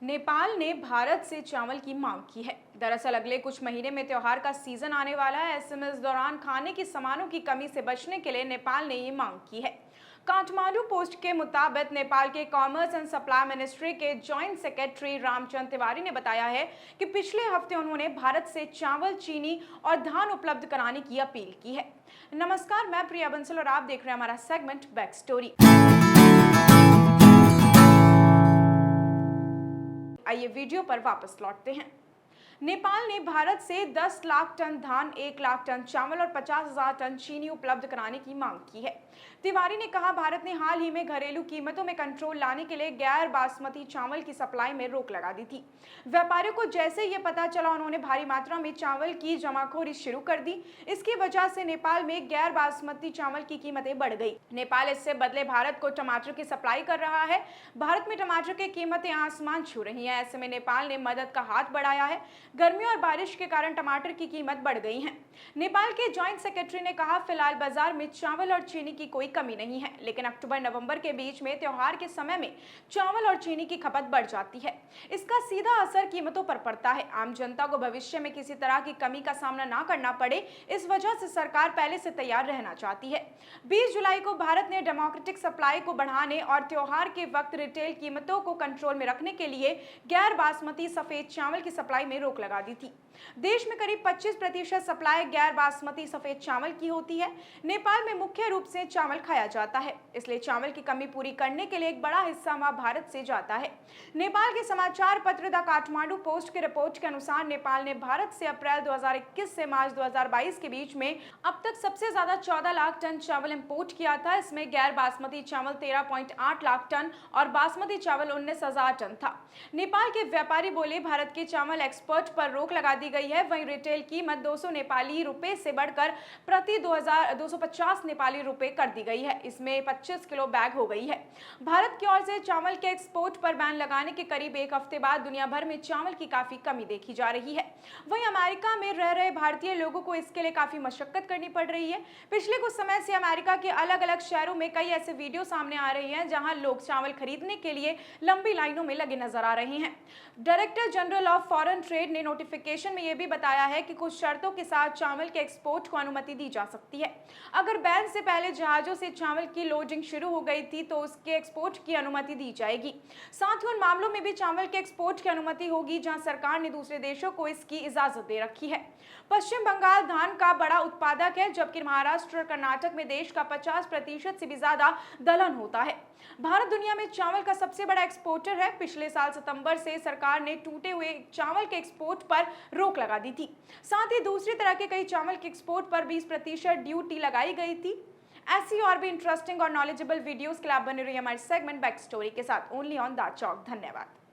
नेपाल ने भारत से चावल की मांग की है। दरअसल अगले कुछ महीने में त्योहार का सीजन आने वाला है। ऐसे में इस दौरान खाने की सामानों की कमी से बचने के लिए नेपाल ने ये मांग की है। काठमांडू पोस्ट के मुताबिक नेपाल के कॉमर्स एंड सप्लाई मिनिस्ट्री के जॉइंट सेक्रेटरी रामचंद्र तिवारी ने बताया है कि पिछले हफ्ते उन्होंने भारत से चावल, चीनी और धान उपलब्ध कराने की अपील की है। नमस्कार, मैं प्रिया बंसल और आप देख रहे हैं हमारा सेगमेंट बैक स्टोरी। आइए वीडियो पर वापस लौटते हैं। नेपाल ने भारत से 10 लाख टन धान, 1 लाख टन चावल और 50,000 टन चीनी उपलब्ध कराने की मांग की है। तिवारी ने कहा, भारत ने हाल ही में घरेलू कीमतों में कंट्रोल लाने के लिए गैर बासमती चावल की सप्लाई में रोक लगा दी थी। व्यापारियों को जैसे ये पता चला, उन्होंने भारी मात्रा में चावल की जमाखोरी शुरू कर दी। इसकी वजह से नेपाल में गैर बासमती चावल की कीमतें बढ़ गई। नेपाल इससे बदले भारत को टमाटर की सप्लाई कर रहा है। भारत में टमाटर की कीमतें आसमान छू रही हैं। ऐसे में नेपाल ने मदद का हाथ बढ़ाया है। गर्मी और बारिश के कारण टमाटर की कीमत बढ़ गई है। नेपाल के जॉइंट सेक्रेटरी ने कहा, फिलहाल बाजार में चावल और चीनी की कोई कमी नहीं है, लेकिन अक्टूबर-नवंबर के बीच में त्योहार के समय में चावल और चीनी की खपत बढ़ जाती है। इसका सीधा असर कीमतों पर पड़ता है। आम जनता को भविष्य में किसी तरह की कमी का सामना ना करना पड़े, इस वजह से सरकार पहले से तैयार रहना चाहती है। 20 जुलाई को भारत ने डेमोक्रेटिक सप्लाई को बढ़ाने और त्योहार के वक्त रिटेल कीमतों को कंट्रोल में रखने के लिए गैर बासमती सफेद चावल की सप्लाई में रोक लगा दी थी। देश में करीब 25% सप्लाई गैर बासमती सफेद चावल की होती है। नेपाल में मुख्य रूप से चावल खाया जाता है, इसलिए चावल की कमी पूरी करने के लिए एक बड़ा हिस्सा वहां भारत से जाता है। नेपाल के समाचार पत्र द काठमांडू पोस्ट की रिपोर्ट के अनुसार नेपाल ने भारत से अप्रैल 2021 से मार्च 2022 के बीच में अब तक सबसे ज्यादा 14 लाख टन चावल इंपोर्ट किया था। इसमें गैर बासमती चावल 13.8 लाख टन और बासमती चावल 19,000 टन था। नेपाल के व्यापारी बोले, भारत के चावल एक्सपोर्ट पर रोक लगा दी गई है। वहीं रिटेल कीमत 200 नेपाली रुपए से बढ़कर प्रति 250 नेपाली रुपए कर दी गई है। इसमें 25 किलो बैग हो गई है। भारत की ओर से चावल के एक्सपोर्ट पर बैन लगाने के करीब एक हफ्ते बाद दुनिया भर में चावल की काफी कमी देखी जा रही है। वहीं अमेरिका में रह रहे भारतीय लोगों को इसके लिए काफी मशक्कत करनी पड़ रही है। पिछले कुछ समय से अमेरिका के अलग अलग शहरों में कई ऐसे वीडियो सामने आ रहे हैं जहां लोग चावल खरीदने के लिए लंबी लाइनों में लगे नजर आ रहे हैं। Director general of foreign trade ने नोटिफिकेशन में यह भी बताया है कि कुछ शर्तों के साथ चावल के एक्सपोर्ट को अनुमति दी जा सकती है। अगर बैन से पहले जहाजों से चावल की लोडिंग शुरू हो गई थी तो उसके एक्सपोर्ट की अनुमति दी जाएगी। साथ ही उन मामलों में भी चावल के एक्सपोर्ट की अनुमति होगी जहां सरकार ने दूसरे देशों को इसकी इजाजत दे रखी है। पश्चिम बंगाल धान का बड़ा उत्पादक है, जबकि महाराष्ट्र और कर्नाटक में देश का 50% से भी ज्यादा दलहन होता है। भारत दुनिया में चावल का सबसे बड़ा एक्सपोर्टर है। पिछले साल सितंबर से सरकार ने टूटे हुए चावल के एक्सपोर्ट पर रोक लगा दी थी। साथ ही दूसरी तरह के कई चावल के एक्सपोर्ट पर 20% ड्यूटी लगाई गई थी। ऐसी और भी इंटरेस्टिंग और नॉलेजेबल वीडियोस के लिए आप बने रहिए हमारे सेगमेंट बैक स्टोरी के साथ, ओनली ऑन द चौक। धन्यवाद।